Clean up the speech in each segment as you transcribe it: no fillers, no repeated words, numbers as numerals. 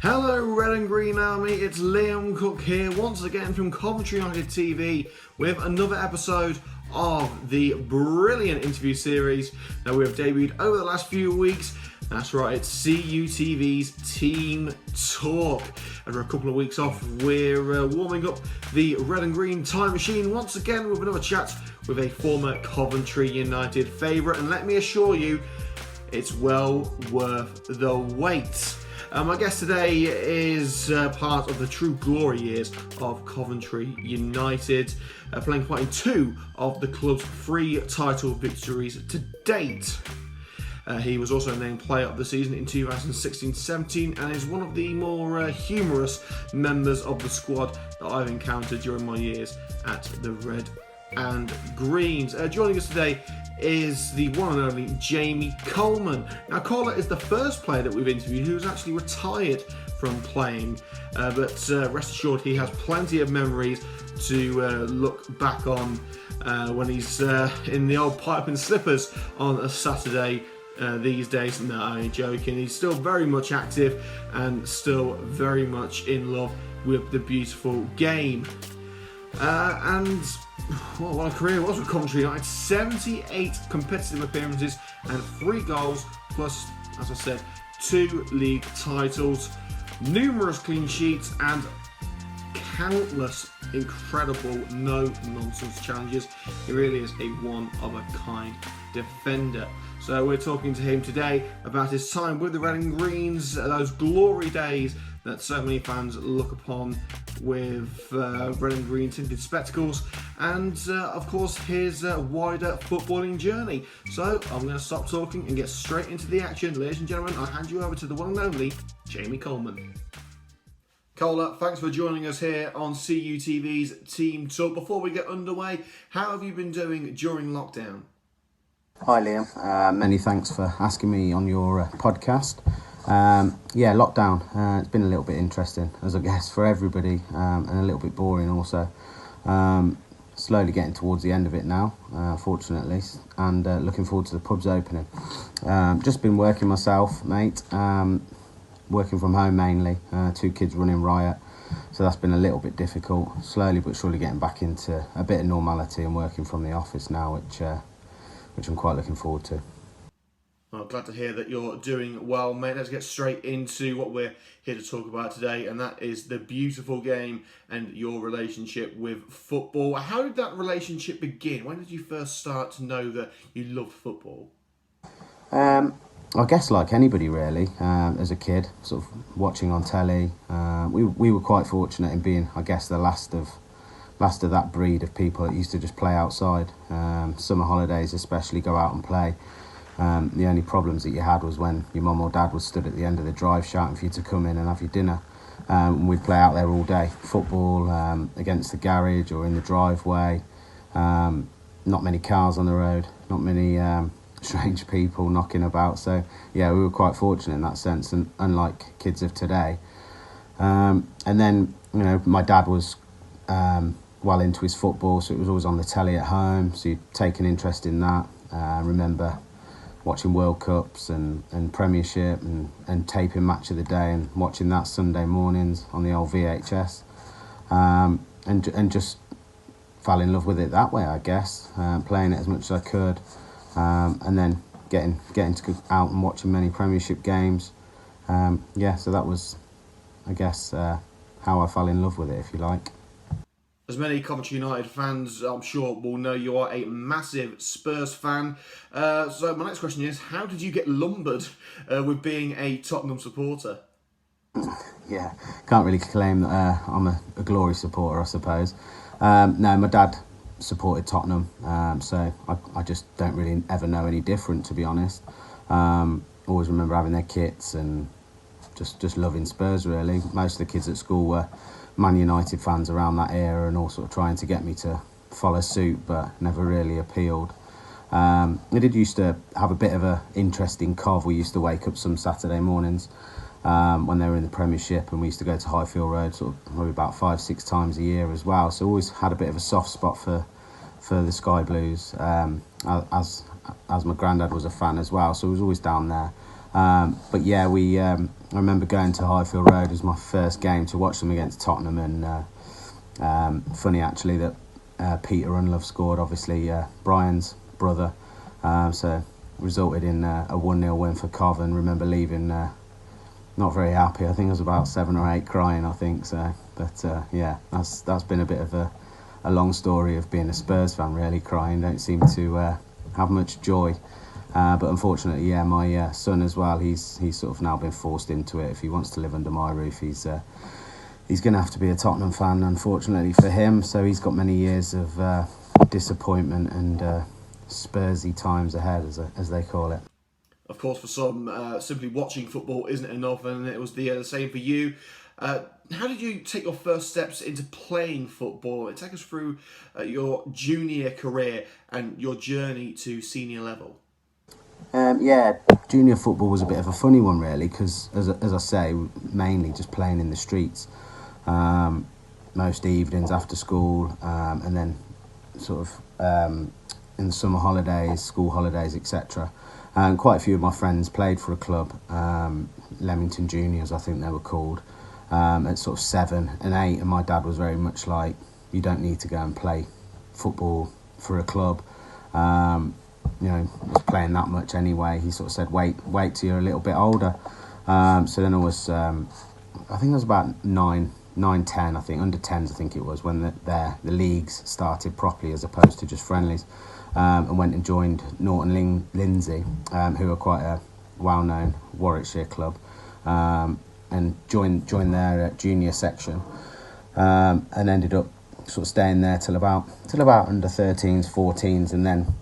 Hello Red and Green Army, it's Liam Cook here once again from Coventry United TV with another episode of the brilliant interview series that we have debuted over the last few weeks. That's right, it's CUTV's Team Talk. After a couple of weeks off, we're warming up the Red and Green time machine once again with another chat with a former Coventry United favourite, and let me assure you, it's well worth the wait. My guest today is part of the true glory years of Coventry United, playing part in two of the club's 3 title victories to date. He was also named Player of the Season in 2016-17 and is one of the more humorous members of the squad that I've encountered during my years at the Red and Greens. Joining us today is the one and only Jamie Coleman. Now, Cola is the first player that we've interviewed who's actually retired from playing, but rest assured he has plenty of memories to look back on when he's in the old pipe and slippers on a Saturday these days. No, I ain't joking. He's still very much active and still very much in love with the beautiful game. And what a career it was with Coventry United. 78 competitive appearances and 3 goals, plus, as I said, 2 league titles, numerous clean sheets and countless incredible no-nonsense challenges. He really is a one-of-a-kind defender. So we're talking to him today about his time with the Red and Greens, those glory days that so many fans look upon with red and green tinted spectacles, and of course his wider footballing journey. So I'm going to stop talking and get straight into the action. Ladies and gentlemen, I'll hand you over to the one and only Jamie Coleman. Cola, thanks for joining us here on CUTV's Team Talk. Before we get underway, how have you been doing during lockdown? Hi Liam, many thanks for asking me on your podcast. Lockdown, it's been a little bit interesting, as I guess for everybody, and a little bit boring also. Slowly getting towards the end of it now, fortunately, and looking forward to the pubs opening. Just been working myself, mate, working from home mainly, 2 kids running riot, so that's been a little bit difficult. Slowly but surely getting back into a bit of normality and working from the office now, which I'm quite looking forward to. Well, glad to hear that you're doing well, mate. Let's get straight into what we're here to talk about today, and that is the beautiful game and your relationship with football. How did that relationship begin? When did you first start to know that you loved football? I guess like anybody really, as a kid, sort of watching on telly. We were quite fortunate in being, I guess, the last of that breed of people that used to just play outside. Summer holidays especially, go out and play. The only problems that you had was when your mum or dad was stood at the end of the drive shouting for you to come in and have your dinner. We'd play out there all day. Football against the garage or in the driveway. Not many cars on the road, not many strange people knocking about. So yeah, we were quite fortunate in that sense, and unlike kids of today. And then, you know, my dad was well into his football, so it was always on the telly at home, so you'd take an interest in that. Remember watching World Cups and Premiership and taping Match of the Day and watching that Sunday mornings on the old VHS, and just fell in love with it that way, I guess, playing it as much as I could, and then getting to go out and watching many Premiership games. So that was, I guess, how I fell in love with it, if you like. As many Coventry United fans, I'm sure, will know, you are a massive Spurs fan. So my next question is, how did you get lumbered with being a Tottenham supporter? Yeah, can't really claim that I'm a glory supporter, I suppose. No, my dad supported Tottenham, so I just don't really ever know any different, to be honest. Always remember having their kits and just loving Spurs, really. Most of the kids at school were Man United fans around that era and all sort of trying to get me to follow suit, but never really appealed. I did used to have a bit of an interest in Cov. We used to wake up some Saturday mornings when they were in the Premiership, and we used to go to Highfield Road sort of maybe about 5-6 times a year as well. So always had a bit of a soft spot for the Sky Blues, as my granddad was a fan as well, so he was always down there. But yeah, we I remember going to Highfield Road as my first game to watch them against Tottenham, and funny actually that Peter Unlove scored, obviously Brian's brother, so resulted in a 1-0 win for Cov, and remember leaving not very happy. I think I was about 7 or 8 crying, I think so. But yeah, that's been a bit of a long story of being a Spurs fan, really. Crying, don't seem to have much joy. But unfortunately, yeah, my son as well, he's sort of now been forced into it. If he wants to live under my roof, he's going to have to be a Tottenham fan, unfortunately for him. So he's got many years of disappointment and Spursy times ahead, as they call it. Of course, for some, simply watching football isn't enough, and it was the same for you. How did you take your first steps into playing football? Take us through your junior career and your journey to senior level. Yeah, junior football was a bit of a funny one, really, because, as I say, mainly just playing in the streets. Most evenings after school, and then sort of in the summer holidays, school holidays, etc. And quite a few of my friends played for a club, Leamington Juniors, I think they were called, at sort of 7 and 8. And my dad was very much like, you don't need to go and play football for a club. You know, was playing that much anyway. He sort of said, wait till you're a little bit older. So then I was, I think I was about 9, 10, I think, under 10s, I think it was, when the leagues started properly as opposed to just friendlies. And went and joined Norton Lindsay, who are quite a well-known Warwickshire club, and joined their junior section, and ended up sort of staying there till about under 13s, 14s, and then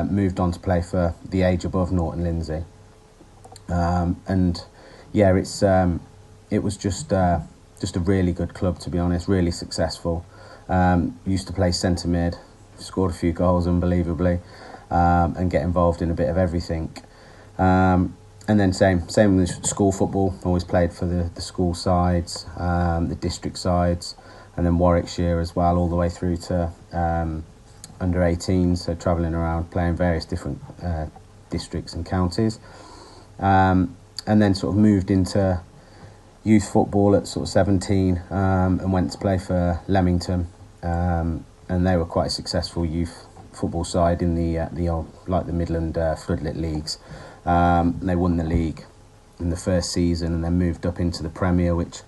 moved on to play for the age above Norton Lindsay. And yeah, it was just a really good club, to be honest, really successful. Used to play centre mid. Scored a few goals unbelievably, and get involved in a bit of everything. And then same with school football. Always played for the school sides, the district sides, and then Warwickshire as well, all the way through to under 18s. So travelling around, playing various different districts and counties. And then sort of moved into youth football at sort of 17, and went to play for Leamington. And they were quite a successful youth football side in the old, like the Midland Floodlit leagues. They won the league in the first season, and then moved up into the Premier, which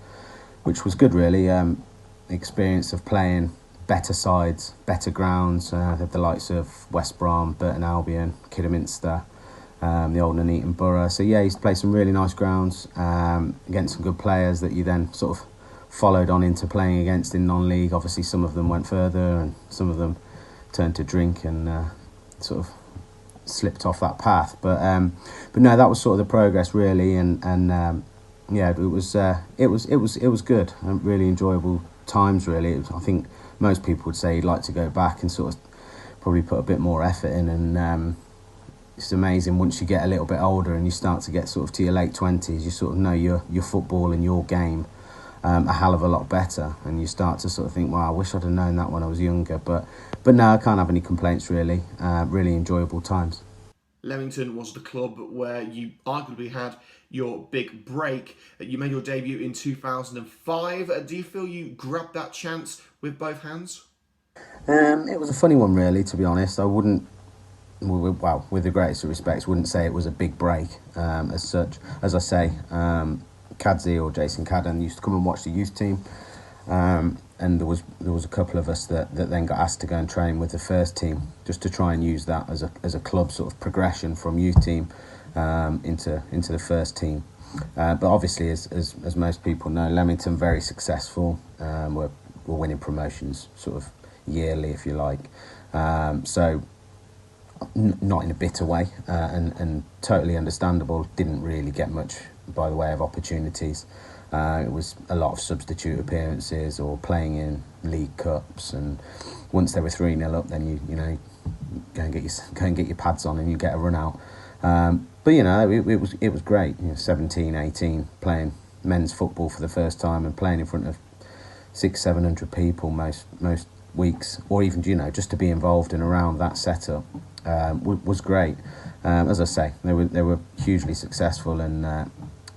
was good, really. Experience of playing better sides, better grounds. They had the likes of West Brom, Burton Albion, Kidderminster, the old Nuneaton Borough. So yeah, he used to play some really nice grounds against some good players that you then sort of followed on into playing against in non-league. Obviously some of them went further and some of them turned to drink and sort of slipped off that path, but no, that was sort of the progress, really. And yeah, it was good and really enjoyable times, really. I think most people would say you'd like to go back and sort of probably put a bit more effort in, and it's amazing once you get a little bit older and you start to get sort of to your late 20s, you sort of know your football and your game a hell of a lot better, and you start to sort of think, wow, I wish I'd have known that when I was younger. But no, I can't have any complaints, really. Really enjoyable times. Leamington was the club where you arguably had your big break. You made your debut in 2005. Do you feel you grabbed that chance with both hands? It was a funny one, really, to be honest. I wouldn't, well, with the greatest of respects, wouldn't say it was a big break as such. As I say, Cadzi or Jason Cadden used to come and watch the youth team, and there was a couple of us that then got asked to go and train with the first team, just to try and use that as a club sort of progression from youth team into the first team. But obviously, as most people know, Leamington very successful. We're winning promotions sort of yearly, if you like. So not in a bitter way, and totally understandable. Didn't really get much by the way of opportunities. It was a lot of substitute appearances or playing in league cups, and once they were 3-0 up, then you know go and get your pads on and you get a run out. But you know, it was great. 17, 18, playing men's football for the first time and playing in front of 600-700 people most weeks, or even just to be involved in around that setup was great. As I say, they were hugely successful, and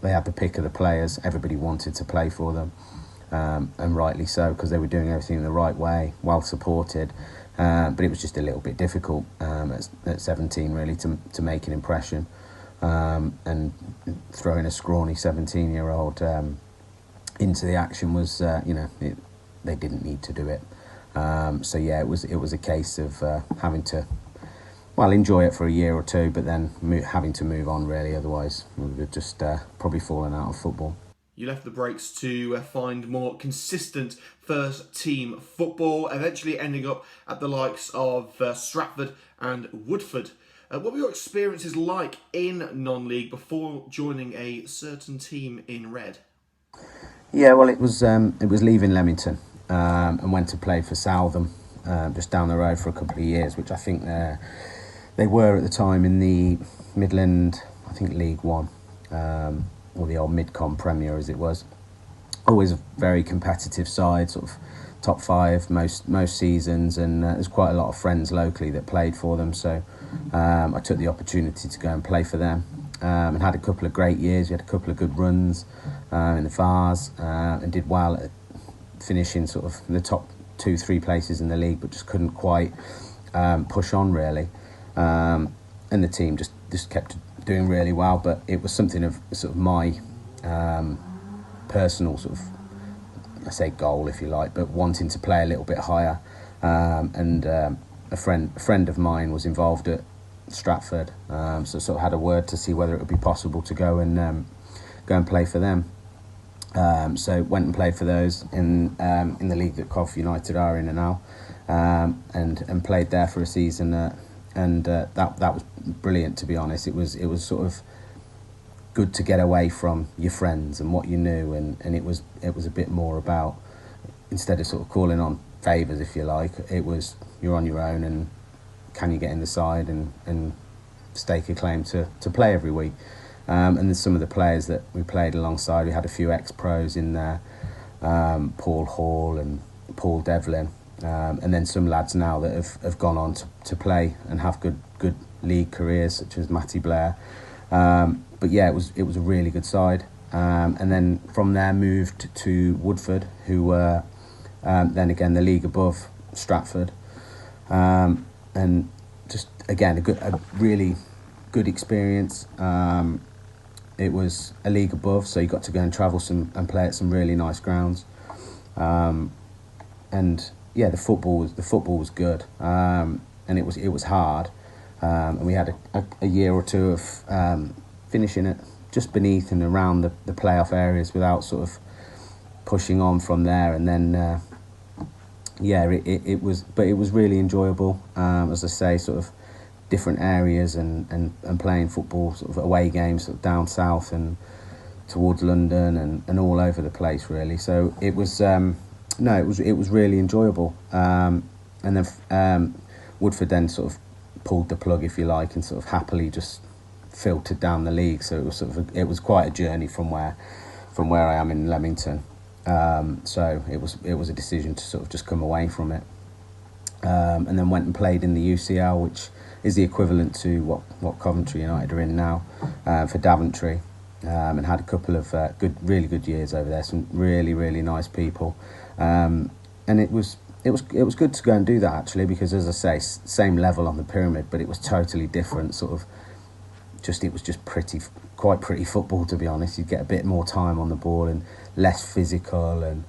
they had the pick of the players. Everybody wanted to play for them, and rightly so, because they were doing everything the right way, well supported. But it was just a little bit difficult at 17 really to make an impression, and throwing a scrawny 17-year-old into the action was they didn't need to do it. So yeah, it was a case of having to enjoy it for a year or two, but then having to move on really. Otherwise, we would have just probably fallen out of football. You left the breaks to find more consistent first-team football, eventually ending up at the likes of Stratford and Woodford. What were your experiences like in non-league before joining a certain team in red? Yeah, well, it was leaving Leamington and went to play for Southam, just down the road for a couple of years, which I think they were at the time in the Midland, I think League One. Or the old Midcom Premier as it was. Always a very competitive side, sort of top five most seasons, and there's quite a lot of friends locally that played for them, so I took the opportunity to go and play for them, and had a couple of great years. We had a couple of good runs in the Vars, and did well at finishing sort of in the top 2-3 places in the league, but just couldn't quite push on really, and the team just kept doing really well. But it was something of sort of my personal sort of, I say goal if you like, but wanting to play a little bit higher, and a friend of mine was involved at Stratford, so sort of had a word to see whether it would be possible to go and play for them. So went and played for those in the league that Cov United are in now, and played there for a season. And that was brilliant, to be honest. It was sort of good to get away from your friends and what you knew, and it was a bit more about, instead of sort of calling on favours, if you like, it was you're on your own and can you get in the side and stake a claim to play every week. And then some of the players that we played alongside, we had a few ex-pros in there, Paul Hall and Paul Devlin. And then some lads now that have gone on to play and have good league careers, such as Matty Blair. But yeah, it was a really good side. And then from there moved to Woodford, who were then again the league above Stratford, and just again a really good experience. It was a league above, so you got to go and travel and play at some really nice grounds. And yeah, the football was good, and it was hard, and we had a year or two of finishing it just beneath and around the playoff areas without sort of pushing on from there. And then it was really enjoyable, as I say, sort of different areas and playing football, sort of away games sort of down south and towards London and all over the place really. So it was. It was really enjoyable, and then Woodford then sort of pulled the plug, if you like, and sort of happily just filtered down the league. So it was it was quite a journey from where I am in Leamington. So it was a decision to sort of just come away from it, and then went and played in the UCL, which is the equivalent to what Coventry United are in now, for Daventry. And had a couple of really good years over there. Some really, really nice people, and it was good to go and do that actually, because as I say, same level on the pyramid, but it was totally different. Sort of, it was just quite pretty football, to be honest. You'd get a bit more time on the ball and less physical, and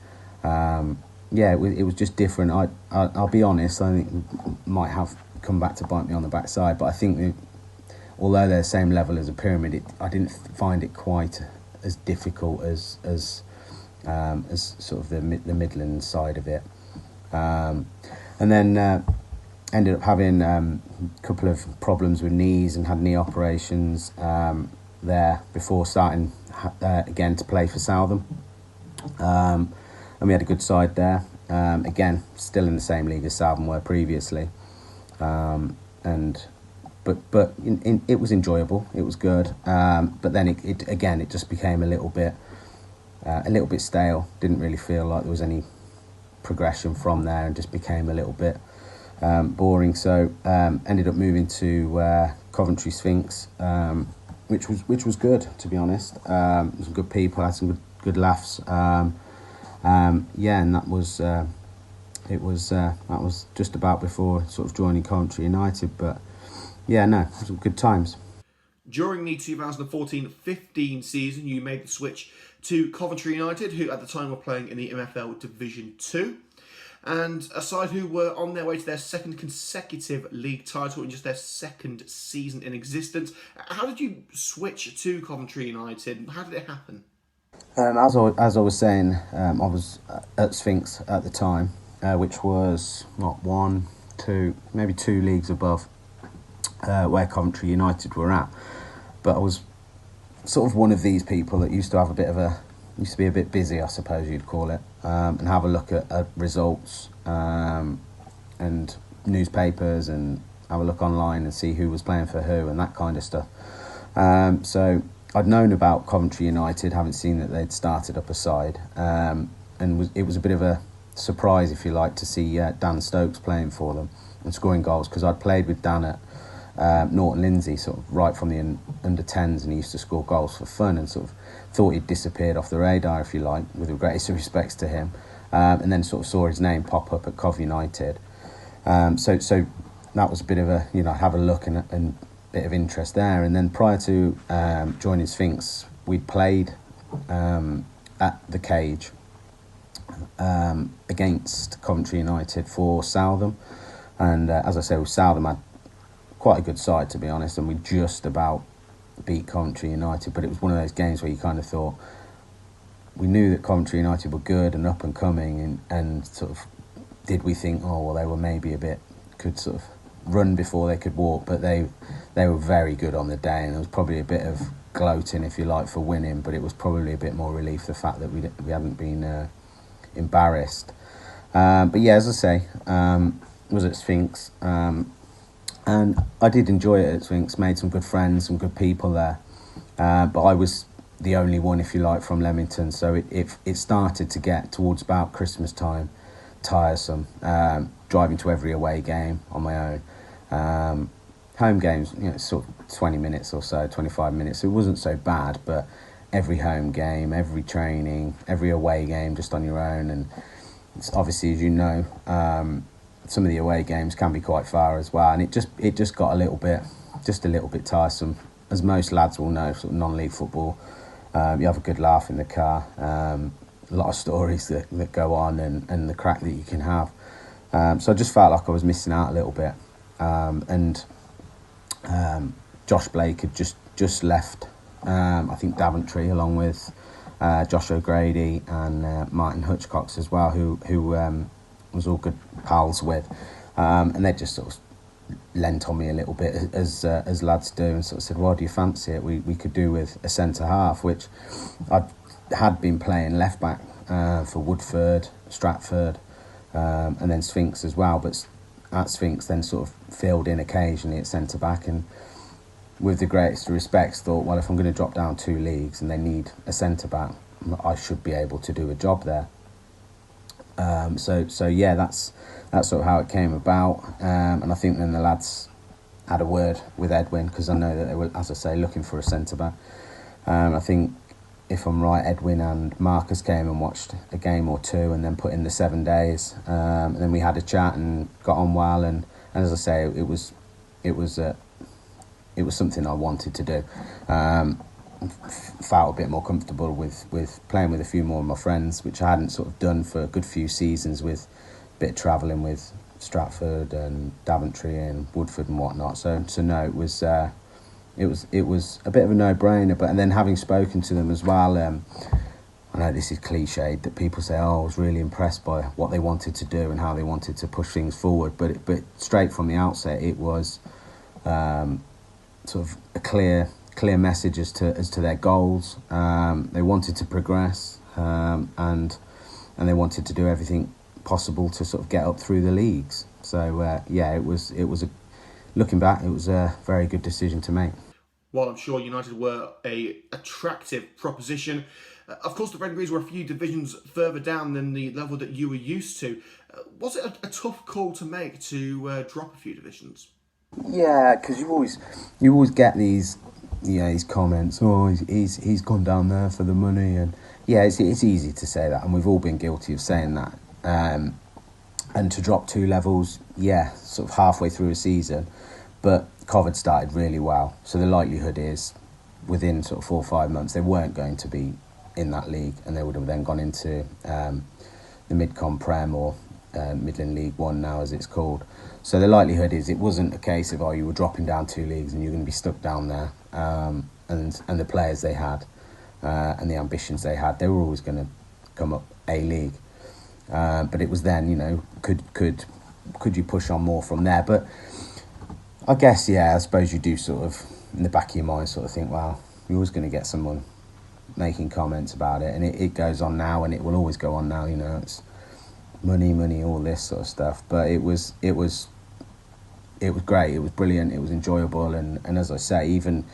it was just different. I'll be honest, I think it might have come back to bite me on the backside, but I think although they're the same level as a pyramid, I didn't find it quite as difficult as sort of the Midland side of it. And then ended up having a couple of problems with knees and had knee operations there before starting again to play for Southam. And we had a good side there. Again, still in the same league as Southam were previously. But it was enjoyable. It was good. But then it just became a little bit stale. Didn't really feel like there was any progression from there, and just became a little bit boring. So ended up moving to Coventry Sphinx, which was good, to be honest. Some good people, had some good laughs. Yeah, and that was just about before sort of joining Coventry United. But yeah, no, some good times. During the 2014-15 season, you made the switch to Coventry United, who at the time were playing in the MFL Division 2. And a side who were on their way to their second consecutive league title in just their second season in existence. How did you switch to Coventry United? How did it happen? As I was saying, I was at Sphinx at the time, which was not one, two, maybe two leagues above where Coventry United were at. But I was sort of one of these people that used to be a bit busy, I suppose you'd call it, and have a look at results and newspapers, and have a look online and see who was playing for who and that kind of stuff. So I'd known about Coventry United, haven't seen that they'd started up a side, and it was a bit of a surprise, if you like, to see Dan Stokes playing for them and scoring goals, because I'd played with Dan at Norton Lindsay sort of right from the under 10s, and he used to score goals for fun, and sort of thought he'd disappeared off the radar, if you like, with the greatest respects to him, and then sort of saw his name pop up at Cov United. So that was a bit of a, have a look and bit of interest there. And then prior to joining Sphinx, we'd played at the Cage against Coventry United for Southam, and as I say, with Southam had quite a good side, to be honest, and we just about beat Coventry United. But it was one of those games where you kind of thought, we knew that Coventry United were good and up and coming, and sort of did we think, oh well, they were maybe could sort of run before they could walk, but they were very good on the day, and there was probably a bit of gloating, if you like, for winning, but it was probably a bit more relief the fact that we hadn't been embarrassed. But yeah, as I say, was at Sphinx, and I did enjoy it at Sphinx, made some good friends, some good people there, but I was the only one, if you like, from Leamington, so it started to get towards about Christmas time tiresome, driving to every away game on my own. Home games, sort of 20 minutes or so, 25 minutes, it wasn't so bad, but every home game, every training, every away game just on your own, and it's obviously, as you know, some of the away games can be quite far as well, and it just got a little bit tiresome, as most lads will know, sort of non-league football. You have a good laugh in the car, a lot of stories that go on, and the crack that you can have. So I just felt like I was missing out a little bit, and Josh Blake had just left, I think Daventry, along with Josh O'Grady and Martin Hutchcox as well, who was all good pals with, and they just sort of lent on me a little bit, as lads do, and sort of said, well, do you fancy it? We could do with a centre half, which I had been playing left back for Woodford, Stratford, and then Sphinx as well, but at Sphinx then sort of filled in occasionally at centre back, and with the greatest respects thought, well, if I'm going to drop down 2 leagues and they need a centre back, I should be able to do a job there. So yeah, that's sort of how it came about, and I think then the lads had a word with Edwin, because I know that they were, as I say, looking for a centre back. I think, if I'm right, Edwin and Marcus came and watched a game or two, and then put in the 7 days, and then we had a chat and got on well, and as I say, it was something I wanted to do. Felt a bit more comfortable with playing with a few more of my friends, which I hadn't sort of done for a good few seasons, with a bit of travelling with Stratford and Daventry and Woodford and whatnot. So no, it was a bit of a no-brainer. But and then having spoken to them as well, I know this is cliched that people say, oh, I was really impressed by what they wanted to do and how they wanted to push things forward. But straight from the outset, it was sort of a clear message as to their goals. They wanted to progress, and they wanted to do everything possible to sort of get up through the leagues. So yeah, it was looking back, it was a very good decision to make. While I'm sure United were a attractive proposition, of course the Red and Greens were a few divisions further down than the level that you were used to. Was it a tough call to make to drop a few divisions? Yeah, because you always get these his comments. Oh, he's gone down there for the money, and yeah, it's easy to say that, and we've all been guilty of saying that. And to drop 2 levels, yeah, sort of halfway through a season, but Cov had started really well, so the likelihood is within sort of 4 or 5 months they weren't going to be in that league, and they would have then gone into the Mid-Com Prem, or Midland League One now as it's called. So the likelihood is it wasn't a case of, oh, you were dropping down 2 leagues and you're going to be stuck down there. And the players they had and the ambitions they had, they were always going to come up a league. But it was then, you know, could you push on more from there? But I guess, yeah, I suppose you do sort of, in the back of your mind, sort of think, well, you're always going to get someone making comments about it, and it goes on now, and it will always go on now, you know, it's money, all this sort of stuff. But it was great, it was brilliant, it was enjoyable, and as I say, even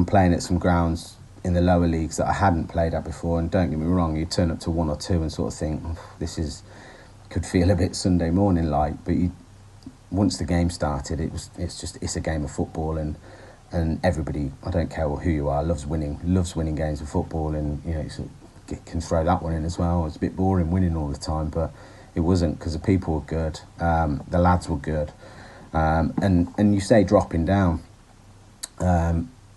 playing at some grounds in the lower leagues that I hadn't played at before, and don't get me wrong, you turn up to 1 or 2 and sort of think, could feel a bit Sunday morning like, but once the game started, it's a game of football, and everybody, I don't care who you are, loves winning games of football, and you know, you sort of can throw that one in as well. It's a bit boring winning all the time, but it wasn't, because the people were good, the lads were good, and you say dropping down,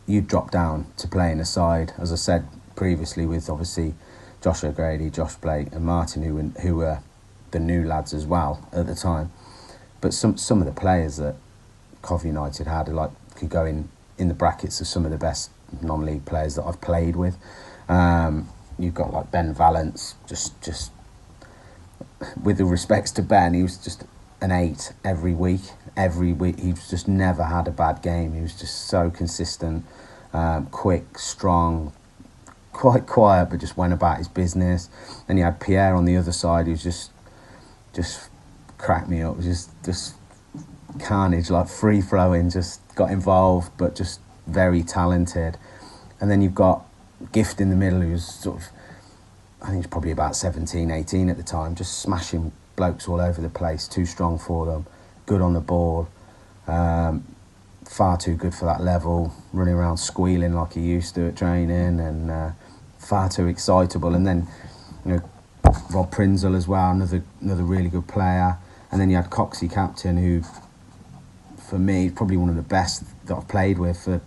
you drop down to play in a side, as I said previously, with obviously Josh O'Grady, Josh Blake and Martin, who were the new lads as well at the time. But some of the players that Cov United had could go in the brackets of some of the best non-league players that I've played with. You've got like Ben Valance, just with the respects to Ben, he was just an 8 every week. He's just never had a bad game. He was just so consistent, quick, strong, quite quiet, but just went about his business. Then you had Pierre on the other side, who's just cracked me up. It was just carnage, like free flowing, just got involved, but just very talented. And then you've got Gift in the middle, who's sort of, I think he's probably about 17, 18 at the time, just smashing blokes all over the place, too strong for them, good on the ball, far too good for that level, running around squealing like he used to at training, and far too excitable. And then, you know, Rob Prinzel as well, another really good player. And then you had Coxey captain, who, for me, is probably one of the best that I've played with for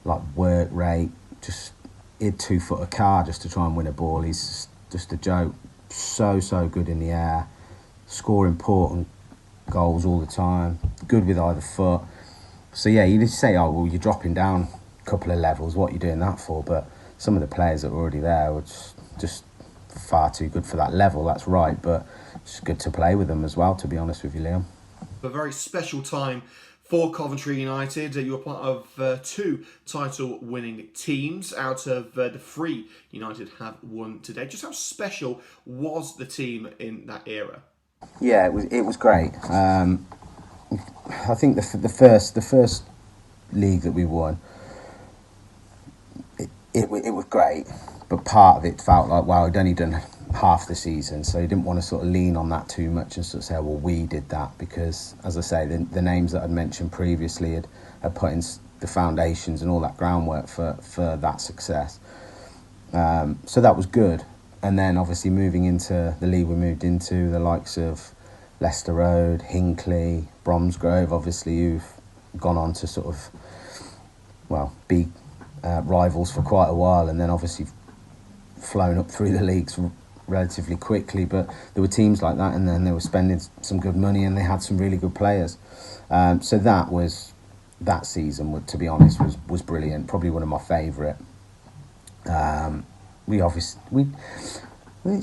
like work rate. Just, he'd 2-foot a car just to try and win a ball. He's just a joke. So good in the air, score important goals all the time, good with either foot. So yeah, you just say, oh well, you're dropping down a couple of levels, what are you doing that for? But some of the players that were already there were just far too good for that level, that's right, but it's good to play with them as well, to be honest with you, Liam. A very special time for Coventry United. You were part of 2 title-winning teams out of the 3 United have won today. Just how special was the team in that era? Yeah, it was great. I think the first league that we won, it was great, but part of it felt like, wow, we'd only done half the season, so you didn't want to sort of lean on that too much and sort of say, well, we did that, because, as I say, the names that I'd mentioned previously had put in the foundations and all that groundwork for that success. So that was good. And then obviously moving into the league we moved into, the likes of Leicester Road, Hinckley, Bromsgrove, obviously, who've gone on to sort of, well, be rivals for quite a while, and then obviously flown up through the leagues relatively quickly. But there were teams like that, and then they were spending some good money, and they had some really good players. So that season, to be honest, was brilliant. Probably one of my favourite.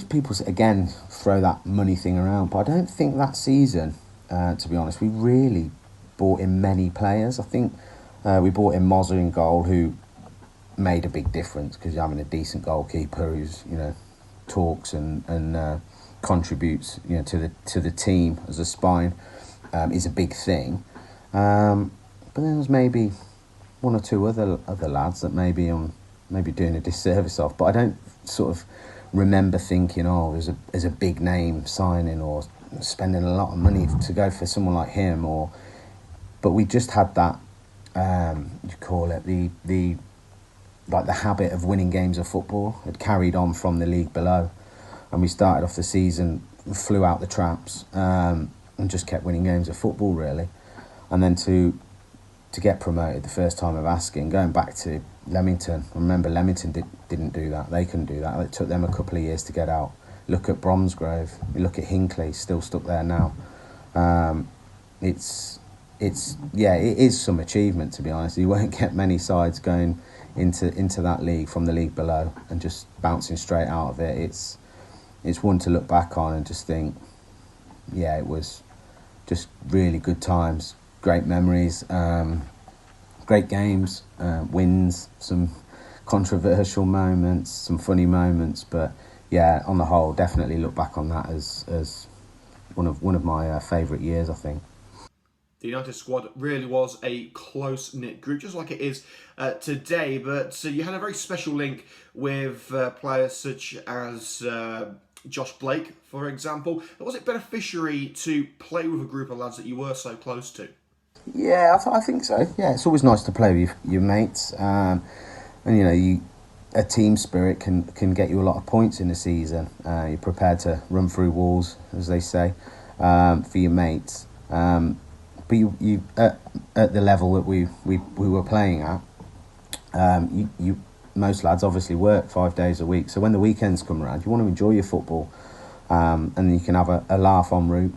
People again throw that money thing around, but I don't think that season, to be honest, we really bought in many players. I think we bought in Mozza in goal, who made a big difference, because you're having a decent goalkeeper who's, you know, talks and contributes, you know, to the team as a spine, is a big thing. But then there's maybe 1 or 2 other lads that maybe doing a disservice of, but I don't sort of remember thinking, oh, there's a big name signing or spending a lot of money to go for someone like him, but we just had that, you call it the like the habit of winning games of football had carried on from the league below, and we started off the season, flew out the traps, and just kept winning games of football really, and then to get promoted the first time of asking, going back to Leamington. I remember Leamington didn't do that. They couldn't do that. It took them a couple of years to get out. Look at Bromsgrove. You look at Hinckley, still stuck there now. It is some achievement, to be honest. You won't get many sides going into that league from the league below and just bouncing straight out of it. It's one to look back on and just think, yeah, it was just really good times, great memories, great games, wins, some controversial moments, some funny moments, but yeah, on the whole, definitely look back on that as one of my favourite years, I think. The United squad really was a close-knit group, just like it is today. But you had a very special link with players such as Josh Blake, for example. Was it beneficiary to play with a group of lads that you were so close to? Yeah, I think so. Yeah, it's always nice to play with your mates, and a team spirit can get you a lot of points in the season. You're prepared to run through walls, as they say, for your mates. But you at the level that we were playing at, most lads obviously work 5 days a week. So when the weekends come around, you want to enjoy your football, and you can have a laugh en route.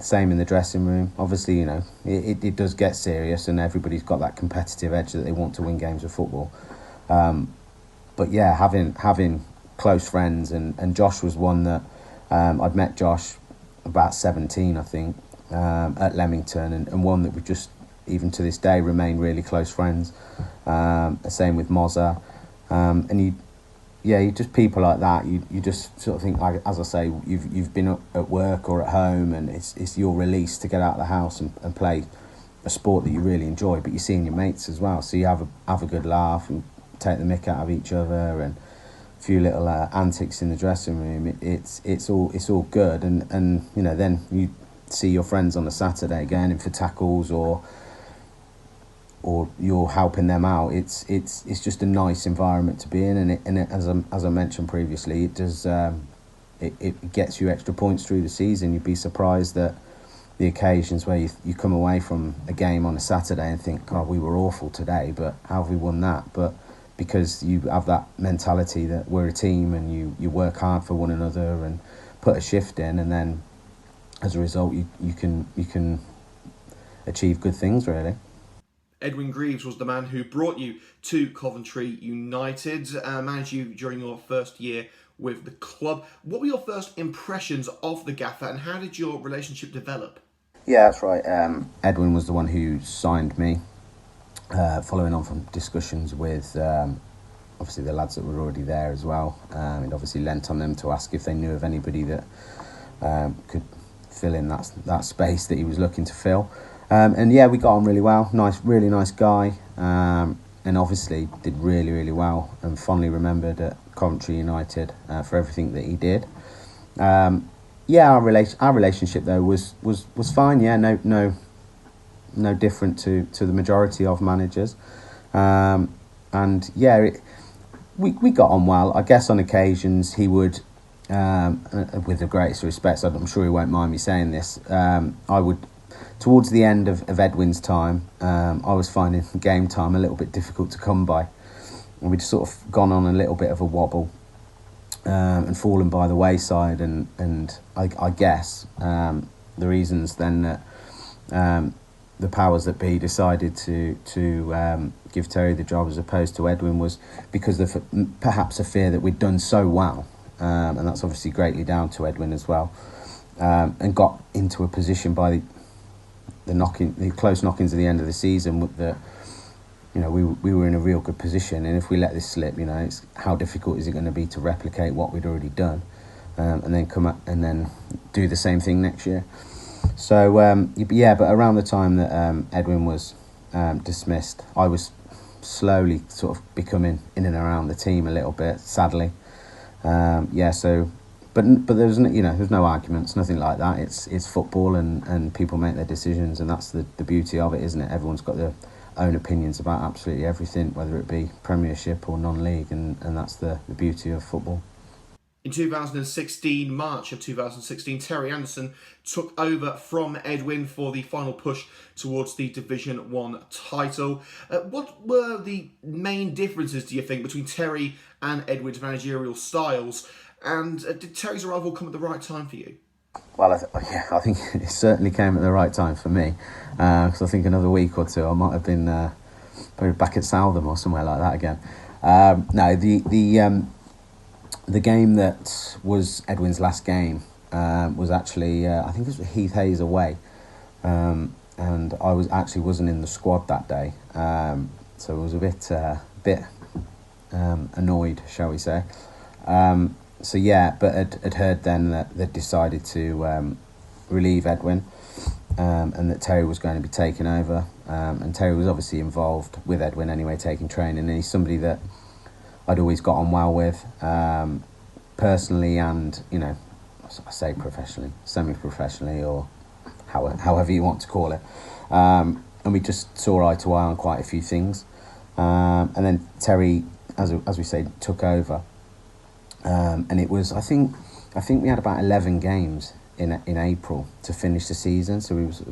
Same in the dressing room. Obviously, it does get serious, and everybody's got that competitive edge that they want to win games of football. But yeah, having close friends, and Josh was one that I'd met Josh about 17, I think. At Leamington, and one that we just, even to this day, remain really close friends. Same with Mozza, and you just people like that. You just sort of think, like, as I say, you've been at work or at home, and it's your release to get out of the house and play a sport that you really enjoy. But you're seeing your mates as well, so you have a good laugh and take the mick out of each other, and a few little antics in the dressing room. It's all good, and then you see your friends on a Saturday going in for tackles or you're helping them out. It's just a nice environment to be in, and it, as I mentioned previously, it does it gets you extra points through the season. You'd be surprised that the occasions where you come away from a game on a Saturday and think, God, we were awful today, but how have we won that? But because you have that mentality that we're a team, and you work hard for one another and put a shift in, and then as a result, you can achieve good things, really. Edwin Greaves was the man who brought you to Coventry United, managed you during your first year with the club. What were your first impressions of the gaffer, and how did your relationship develop? Yeah, that's right. Edwin was the one who signed me, following on from discussions with obviously the lads that were already there as well. It obviously lent on them to ask if they knew of anybody that could fill in that space that he was looking to fill, and yeah, we got on really well. Really nice guy, and obviously did really well, and fondly remembered at Coventry United for everything that he did. Our relationship though was fine. Yeah, no different to the majority of managers, and yeah, we got on well. I guess on occasions he would. With the greatest respect, so I'm sure he won't mind me saying this, I would, towards the end of Edwin's time, I was finding game time a little bit difficult to come by, and we'd sort of gone on a little bit of a wobble, and fallen by the wayside, and I guess the reasons then that the powers that be decided to give Terry the job as opposed to Edwin was because of perhaps a fear that we'd done so well. And that's obviously greatly down to Edwin as well, and got into a position by the close knockings at the end of the season that we were in a real good position, and if we let this slip, it's how difficult is it going to be to replicate what we'd already done, and then come up and then do the same thing next year. So but around the time that Edwin was dismissed, I was slowly sort of becoming in and around the team a little bit, sadly. But there's no arguments, nothing like that. It's football, and people make their decisions, and that's the beauty of it, isn't it? Everyone's got own opinions about absolutely everything, whether it be Premiership or non-league, and that's the beauty of football. In 2016, March of 2016, Terry Anderson took over from Edwin for the final push towards the Division 1 title. What were the main differences, do you think, between Terry and Edwin's managerial styles? And did Terry's arrival come at the right time for you? Well, I think it certainly came at the right time for me, because I think another week or two I might have been probably back at Southam or somewhere like that again. No, the game that was Edwin's last game was actually I think it was Heath Hayes away, and I wasn't in the squad that day, so I was a bit annoyed, shall we say. So yeah, but I'd heard then that they'd decided to relieve Edwin, and that Terry was going to be taking over, and Terry was obviously involved with Edwin anyway, taking training, and he's somebody that I'd always got on well with, personally, and I say professionally, semi-professionally, or however you want to call it, and we just saw eye to eye on quite a few things, and then Terry, as we say, took over, and it was I think we had about 11 games in April to finish the season, so it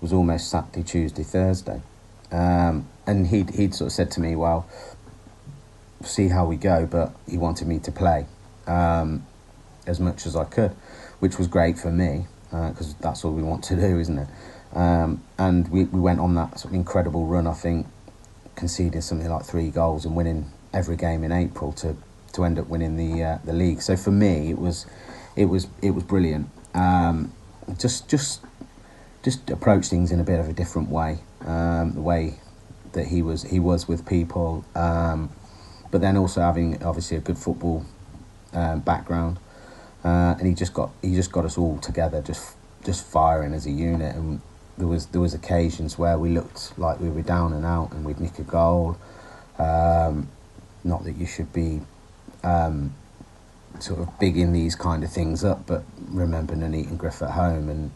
was almost Saturday, Tuesday, Thursday, and he'd sort of said to me, well, see how we go, but he wanted me to play as much as I could, which was great for me, because that's all we want to do, isn't it? And we went on that sort of incredible run, I think, conceding something like 3 goals and winning every game in April to end up winning the league. So for me, it was brilliant. Just approach things in a bit of a different way, the way that he was with people, but then also having obviously a good football background, and he just got us all together, just firing as a unit. And there was occasions where we looked like we were down and out, and we'd nick a goal. Not that you should be sort of bigging these kind of things up, but remember Nuneaton Griff at home and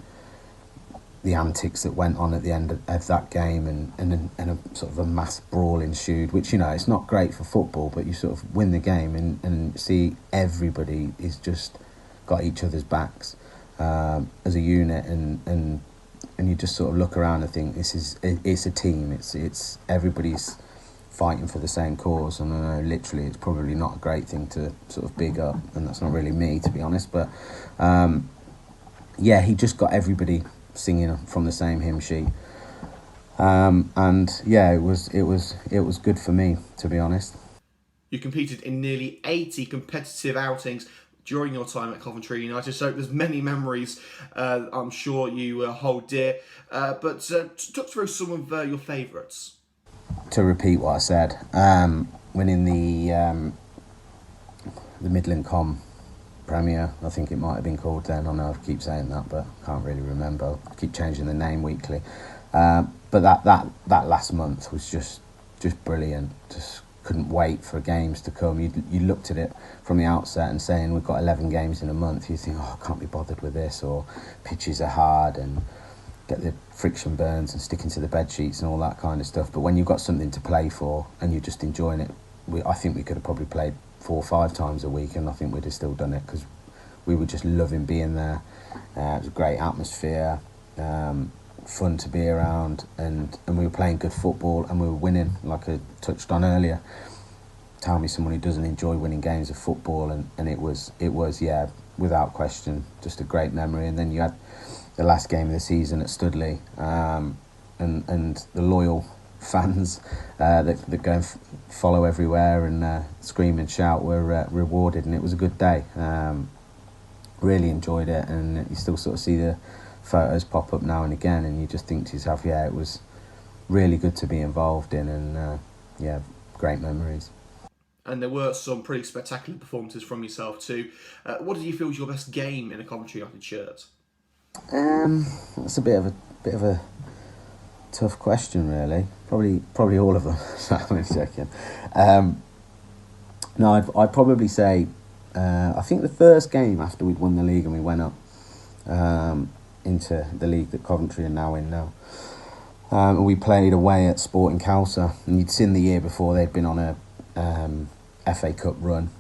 the antics that went on at the end of that game, and a sort of a mass brawl ensued, which it's not great for football, but you sort of win the game and see everybody is just got each other's backs as a unit, and you just sort of look around and think it's a team, it's everybody's fighting for the same cause. And I know literally it's probably not a great thing to sort of big up, and that's not really me, to be honest, but yeah, he just got everybody singing from the same hymn sheet, and yeah, it was good for me, to be honest. You competed in nearly 80 competitive outings during your time at Coventry United, so there's many memories I'm sure you hold dear, but talk through some of your favourites. To repeat what I said, winning the Midland Com Premier, I think it might have been called then. I know I keep saying that, but I can't really remember. I keep changing the name weekly. But that last month was just brilliant. Just couldn't wait for games to come. You looked at it from the outset and saying we've got 11 games in a month. You think, I can't be bothered with this, or pitches are hard and get the friction burns and sticking to the bed sheets and all that kind of stuff. But when you've got something to play for and you're just enjoying it, I think we could have probably played 4 or 5 times a week, and I think we'd have still done it, because we were just loving being there. It was a great atmosphere, fun to be around, and we were playing good football, and we were winning, like I touched on earlier. Tell me someone who doesn't enjoy winning games of football, and it was yeah, without question, just a great memory. And then you had the last game of the season at Studley, and the loyal fans that go and follow everywhere and scream and shout were rewarded, and it was a good day. Really enjoyed it, and you still sort of see the photos pop up now and again, and you just think to yourself, yeah, it was really good to be involved in, and yeah, great memories. And there were some pretty spectacular performances from yourself too. What did you feel was your best game in a Coventry United shirt? That's a bit of a tough question, really. Probably all of them. I'm only joking. No, I'd probably say I think the first game after we'd won the league and we went up into the league that Coventry are now in now. And we played away at Sporting Calcer, and you'd seen the year before they'd been on a FA Cup run,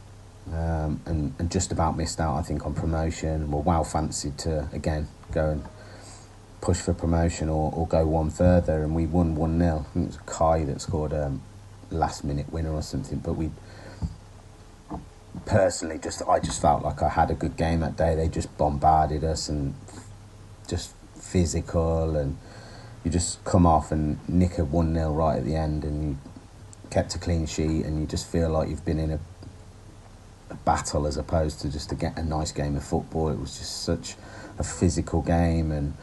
and just about missed out, I think, on promotion. Were well fancied to again go and push for promotion or go one further, and we won 1-0. I think it was Kai that scored a last minute winner or something, but we personally I just felt like I had a good game that day. They just bombarded us and just physical, and you just come off and nick a 1-0 right at the end, and you kept a clean sheet, and you just feel like you've been in a battle as opposed to just to get a nice game of football. It was just such a physical game, and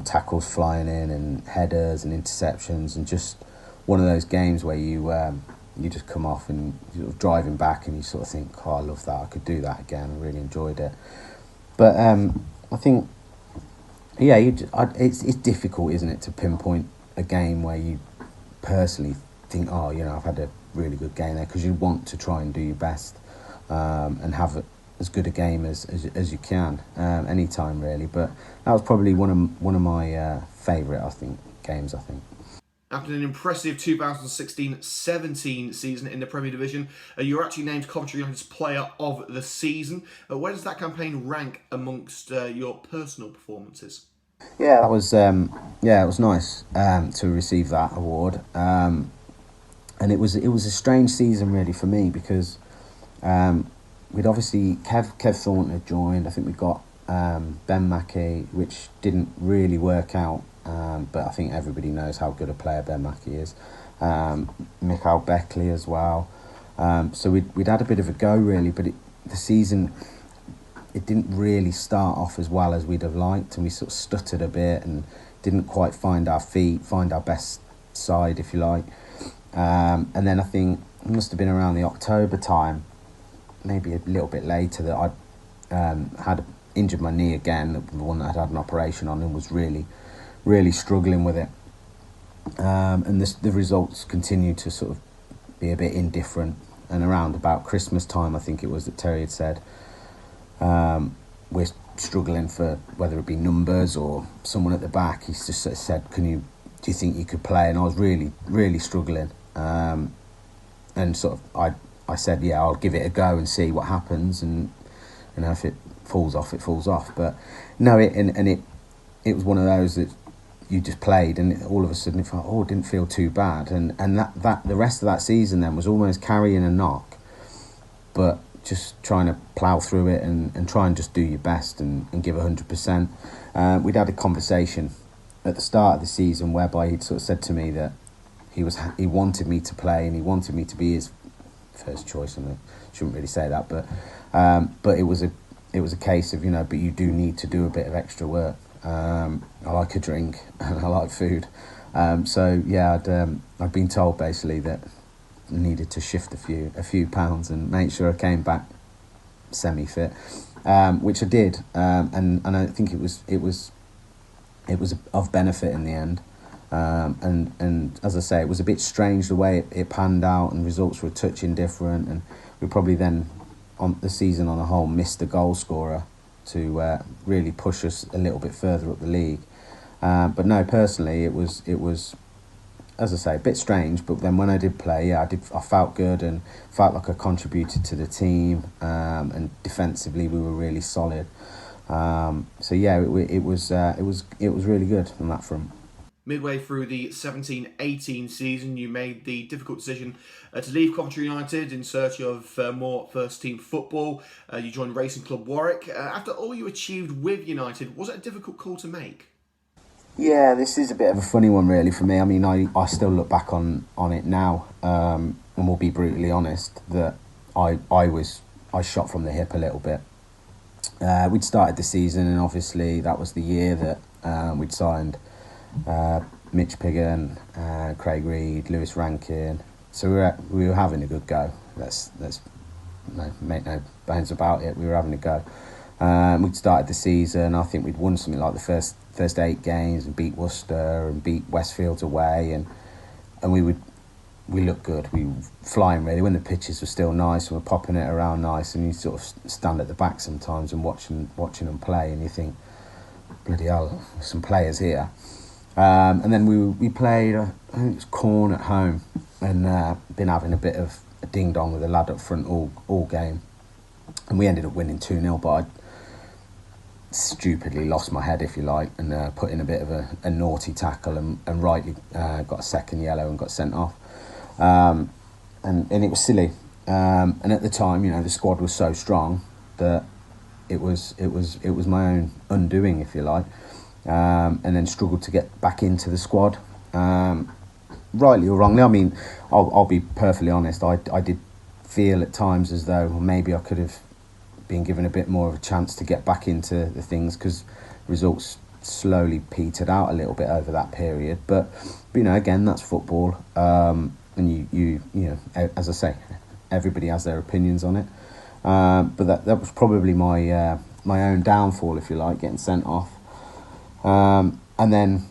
tackles flying in and headers and interceptions, and just one of those games where you just come off and you're driving back and you sort of think, oh, I love that, I could do that again. I really enjoyed it. But I think, yeah, it's difficult, isn't it, to pinpoint a game where you personally think, oh, I've had a really good game there, because you want to try and do your best and have as good a game as you can any time, really. But that was probably one of my favourite, games. After an impressive 2016-17 season in the Premier Division, you were actually named Coventry United's Player of the Season. Where does that campaign rank amongst your personal performances? Yeah, that was it was nice to receive that award, and it was a strange season really for me, because we'd obviously Kev Thornton had joined. I think we got Ben Mackey, which didn't really work out. But I think everybody knows how good a player Ben Mackey is. Mikhail Beckley as well. So we'd had a bit of a go really, but the season, it didn't really start off as well as we'd have liked, and we sort of stuttered a bit and didn't quite find our feet, find our best side, if you like. And then I think it must have been around the October time, maybe a little bit later, that I had injured my knee again, the one that I'd had an operation on, and was really struggling with it, and the results continued to sort of be a bit indifferent. And around about Christmas time, I think it was, that Terry had said, we're struggling for whether it be numbers or someone at the back. He just sort of said, do you think you could play? And I was really struggling, and sort of I said, yeah, I'll give it a go and see what happens, and if it falls off, it falls off. But no, it was one of those that you just played, and all of a sudden it felt, it didn't feel too bad, and that the rest of that season then was almost carrying a knock, but just trying to plough through it and try and just do your best and give 100%. We'd had a conversation at the start of the season whereby he'd sort of said to me that he wanted me to play, and he wanted me to be his first choice, and I shouldn't really say that, but it was a case of, but you do need to do a bit of extra work. I like a drink and I like food, so yeah, I'd been told basically that I needed to shift a few pounds and make sure I came back semi-fit, which I did, and I think it was of benefit in the end, and as I say, it was a bit strange the way it panned out, and results were a touch indifferent, and we probably then on the season on a whole missed the goal scorer to really push us a little bit further up the league. But no, personally, it was, as I say, a bit strange. But then when I did play, I felt good and felt like I contributed to the team. And defensively, we were really solid. So yeah, it was really good on that front. Midway through the 17-18 season, you made the difficult decision to leave Coventry United in search of more first-team football. You joined Racing Club Warwick. After all you achieved with United, was it a difficult call to make? Yeah, this is a bit of a funny one, really, for me. I mean, I still look back on it now, and we'll be brutally honest that I shot from the hip a little bit. We'd started the season, and obviously that was the year that we'd signed Mitch Piggin, Craig Reed, Lewis Rankin. So we were having a good go. Let's make no bones about it. We were having a go. We'd started the season. I think we'd won something like the first 8 games and beat Worcester and beat Westfield away, and we looked good. We were flying really when the pitches were still nice and we're popping it around nice. And you sort of stand at the back sometimes and watching them play, and you think, bloody hell, some players here. And then we played, I think it was Corn at home, and been having a bit of a ding dong with the lad up front all game, and we ended up winning 2-0. But I stupidly lost my head, if you like, and put in a bit of a naughty tackle, and rightly got a second yellow and got sent off. And it was silly. And at the time, the squad was so strong that it was my own undoing, if you like. And then struggled to get back into the squad, rightly or wrongly. I mean, I'll be perfectly honest. I did feel at times as though maybe I could have been given a bit more of a chance to get back into the things, because results slowly petered out a little bit over that period. But again, that's football, and you as I say, everybody has their opinions on it. But that was probably my own downfall, if you like, getting sent off. And then,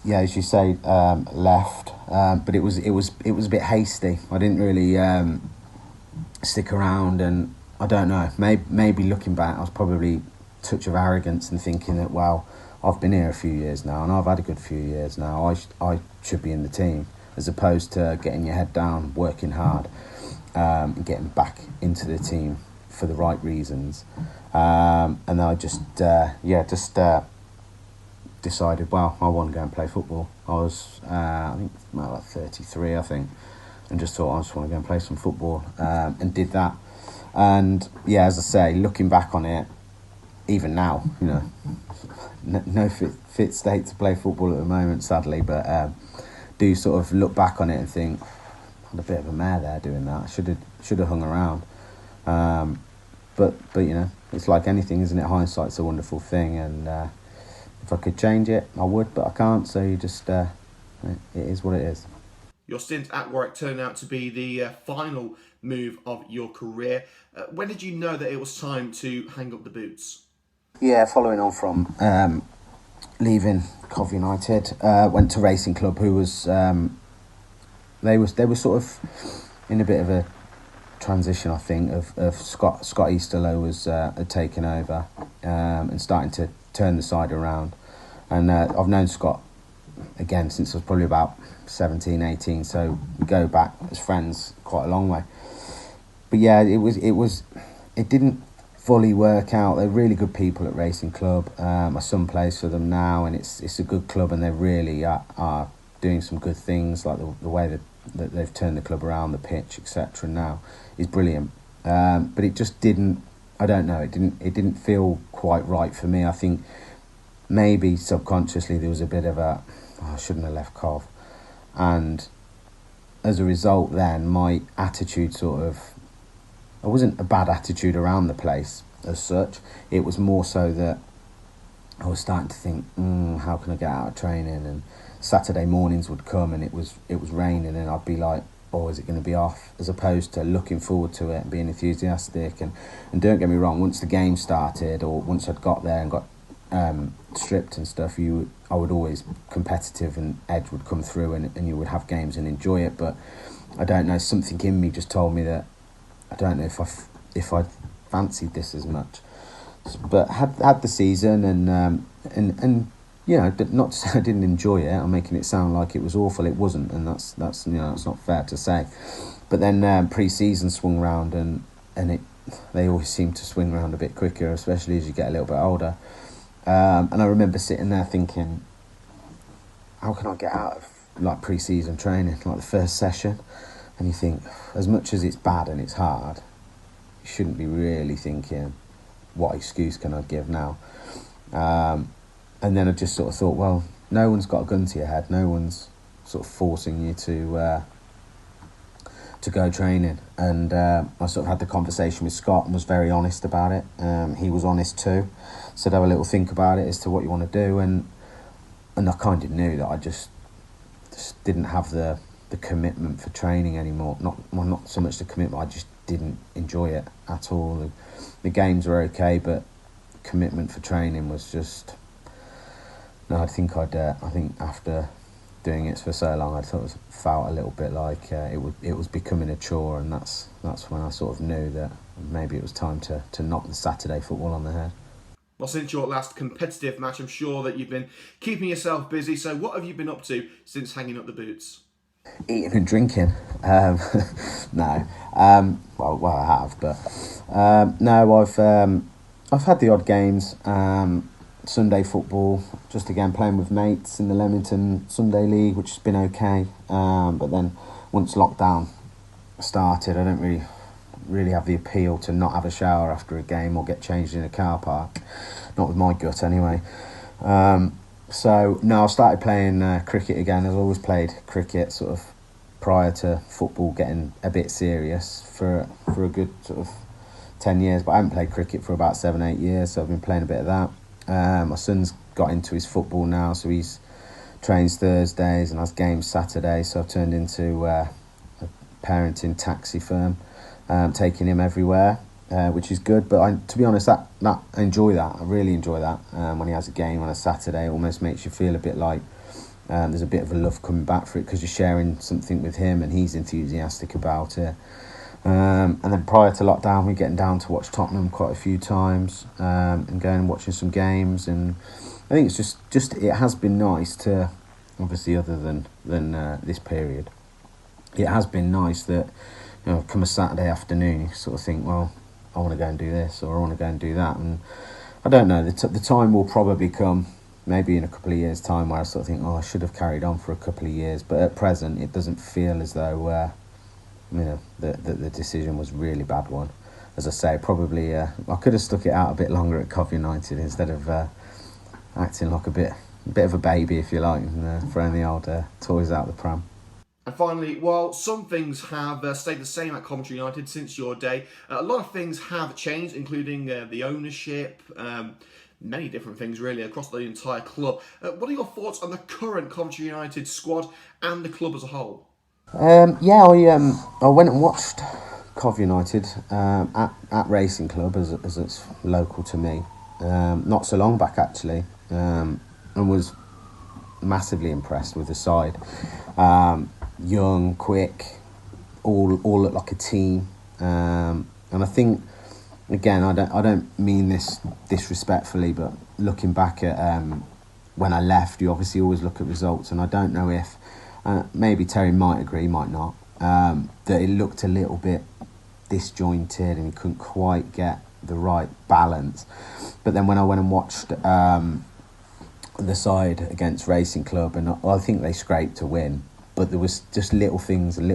as you say, left. But it was a bit hasty. I didn't really stick around, and I don't know. Maybe looking back, I was probably a touch of arrogance and thinking that, well, I've been here a few years now, and I've had a good few years now. I should be in the team, as opposed to getting your head down, working hard, and getting back into the team for the right reasons. And then I just decided, well, I want to go and play football. I was, I think, like 33, I think, and just thought, I just want to go and play some football, and did that. And as I say, looking back on it, even now, no fit state to play football at the moment, sadly, but do sort of look back on it and think, I had a bit of a mare there doing that. I should have hung around. But it's like anything, isn't it? Hindsight's a wonderful thing, and if I could change it, I would, but I can't. So you just, it is what it is. Your stint at Warwick turned out to be the final move of your career. When did you know that it was time to hang up the boots? Yeah, following on from leaving Cov United, went to Racing Club, who was they were sort of in a bit of a transition, I think, of Scott Easterlow was had taken over, and starting to turn the side around. And I've known Scott again since I was probably about 17, 18, so we go back as friends quite a long way. But it didn't fully work out. They're really good people at Racing Club. My son plays for them now, and it's a good club, and they really are doing some good things, like the way that they've turned the club around, the pitch, etc. now is brilliant. But it just didn't, I don't know, it didn't feel quite right for me. I think maybe subconsciously there was a bit of I shouldn't have left Cov. And as a result then, my attitude I wasn't a bad attitude around the place as such. It was more so that I was starting to think, how can I get out of training? And Saturday mornings would come, and it was raining, and I'd be like, oh, is it going to be off? As opposed to looking forward to it and being enthusiastic. And don't get me wrong, once the game started, or once I'd got there and got stripped and stuff, I would always competitive, and edge would come through, and you would have games and enjoy it. But I don't know, something in me just told me that I don't know if I fancied this as much. But had the season, and not to say I didn't enjoy it. I'm making it sound like it was awful. It wasn't, and that's that's not fair to say. But then pre-season swung round, and they always seem to swing round a bit quicker, especially as you get a little bit older. And I remember sitting there thinking, how can I get out of like pre-season training, like the first session? And you think, as much as it's bad and it's hard, you shouldn't be really thinking, what excuse can I give now? And then I just sort of thought, well, no one's got a gun to your head. No one's sort of forcing you to go training. And I sort of had the conversation with Scott and was very honest about it. He was honest too. Said, have a little think about it as to what you want to do. And I kind of knew that I just didn't have the commitment for training anymore. Not so much the commitment, I just didn't enjoy it at all. The games were okay, but commitment for training was just... No, I think after doing it for so long, I felt a little bit like it was becoming a chore, and that's when I sort of knew that maybe it was time to knock the Saturday football on the head. Well, since your last competitive match, I'm sure that you've been keeping yourself busy. So what have you been up to since hanging up the boots? Eating and drinking. No. Well, I have, but no, I've had the odd games. Sunday football, just again playing with mates in the Leamington Sunday League, which has been okay. But then once lockdown started, I don't really have the appeal to not have a shower after a game or get changed in a car park. Not with my gut, anyway. So no, I started playing cricket again. I've always played cricket, sort of prior to football getting a bit serious for a good sort of 10 years. But I haven't played cricket for about 7-8 years, so I've been playing a bit of that. My son's got into his football now, so he's trains Thursdays and has games Saturdays. So I've turned into a parenting taxi firm, taking him everywhere, which is good. But to be honest, I enjoy that. I really enjoy that. When he has a game on a Saturday, it almost makes you feel a bit like there's a bit of a love coming back for it, because you're sharing something with him and he's enthusiastic about it. And then prior to lockdown, we're getting down to watch Tottenham quite a few times, and going and watching some games. And I think it's just it has been nice to, obviously other than this period, it has been nice that, you know, come a Saturday afternoon, you sort of think, well, I want to go and do this, or I want to go and do that. And I don't know, the time will probably come, maybe in a couple of years' time, where I sort of think, oh, I should have carried on for a couple of years. But at present, it doesn't feel as though the decision was a really bad one. As I say, probably I could have stuck it out a bit longer at Coventry United instead of acting like a bit of a baby, if you like, and throwing the old toys out the pram. And finally, while some things have stayed the same at Coventry United since your day, a lot of things have changed, including the ownership, many different things really across the entire club. What are your thoughts on the current Coventry United squad and the club as a whole? I went and watched Coventry United at Racing Club, as it's local to me, not so long back actually, and was massively impressed with the side. Young, quick, all look like a team, and I think, again, I don't mean this disrespectfully, but looking back at when I left, you obviously always look at results, and I don't know if maybe Terry might agree, might not, that it looked a little bit disjointed and he couldn't quite get the right balance. But then when I went and watched the side against Racing Club, and I think they scraped to win, but there was just little things and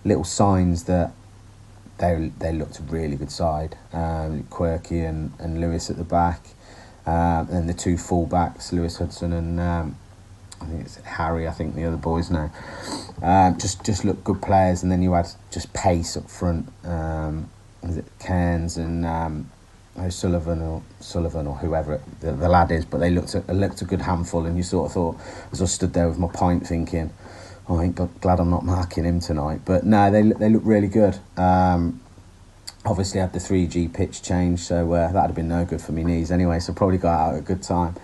little signs that they looked a really good side. Quirky and Lewis at the back, and the two full-backs, Lewis Hudson and I think it's Harry, I think the other boys now, just looked good players. And then you had just pace up front, was it Cairns and Sullivan or whoever the lad is, but they looked a good handful. And you sort of thought, as I stood there with my pint, thinking, oh, I ain't glad I'm not marking him tonight. But no, they look really good. Obviously had the 3G pitch change, so that'd have been no good for my knees anyway, so probably got out at a good time.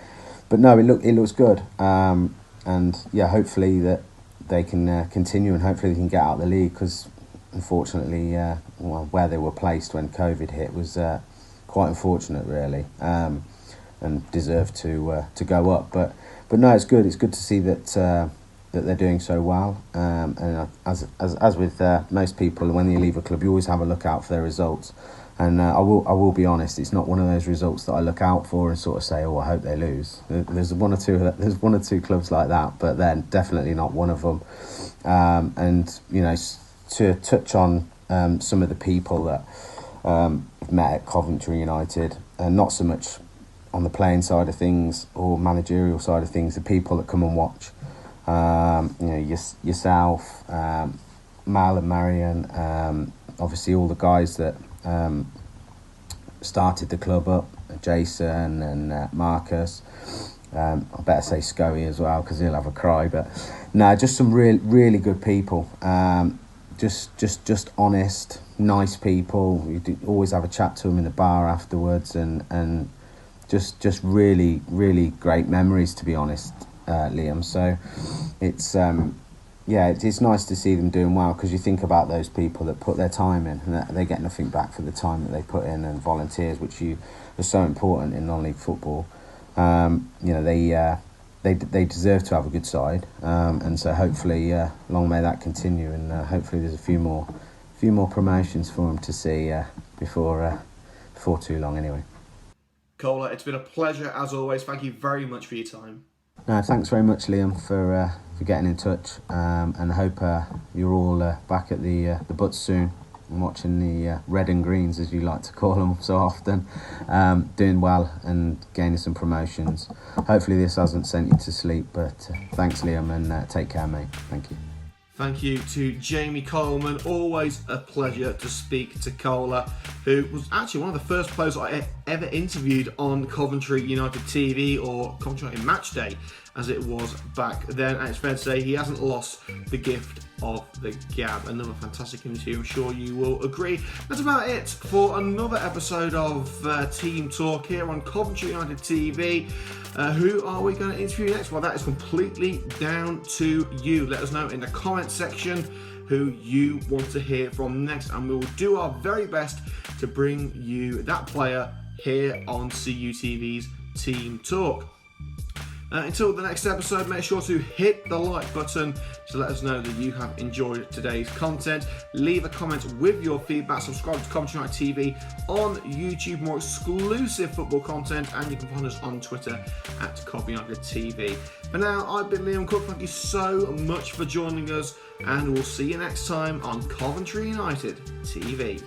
But no, it looks good, and yeah, hopefully that they can continue, and hopefully they can get out of the league, because unfortunately, where they were placed when COVID hit was quite unfortunate, really, and deserved to go up. But no, it's good. It's good to see that they're doing so well. And as with most people, when you leave a club, you always have a look out for their results. And I will be honest, it's not one of those results that I look out for and sort of say, oh, I hope they lose. There's one or two clubs like that, but then definitely not one of them. And you know, to touch on some of the people that I've met at Coventry United, and not so much on the playing side of things or managerial side of things, the people that come and watch. You know, yourself, Mal and Marion, obviously all the guys that started the club up, Jason and Marcus. I better say Scoey as well, because he'll have a cry. But no, just some really good people. Just honest, nice people. You do always have a chat to them in the bar afterwards, and just really great memories, to be honest, Liam. So it's it's nice to see them doing well, because you think about those people that put their time in and they get nothing back for the time that they put in, and volunteers, which you so important in non-league football. They deserve to have a good side, and so hopefully long may that continue, and hopefully there's a few more promotions for them to see before too long anyway. Cola, it's been a pleasure as always. Thank you very much for your time. No, thanks very much, Liam, for getting in touch, and I hope you're all back at the Butts soon and watching the red and greens, as you like to call them so often, doing well and gaining some promotions. Hopefully this hasn't sent you to sleep, but thanks, Liam, and take care, mate. Thank you. Thank you to Jamie Coleman. Always a pleasure to speak to Cola, who was actually one of the first players I ever interviewed on Coventry United TV, or Coventry United Match Day, as it was back then. And it's fair to say he hasn't lost the gift of the gab. Another fantastic interview, I'm sure you will agree. That's about it for another episode of Team Talk here on Coventry United TV. Who are we going to interview next? Well, that is completely down to you. Let us know in the comment section who you want to hear from next, and we will do our very best to bring you that player here on CUTV's Team Talk. Until the next episode, make sure to hit the like button to let us know that you have enjoyed today's content. Leave a comment with your feedback. Subscribe to Coventry United TV on YouTube, more exclusive football content, and you can find us on Twitter at Coventry United TV. For now, I've been Liam Cook. Thank you so much for joining us, and we'll see you next time on Coventry United TV.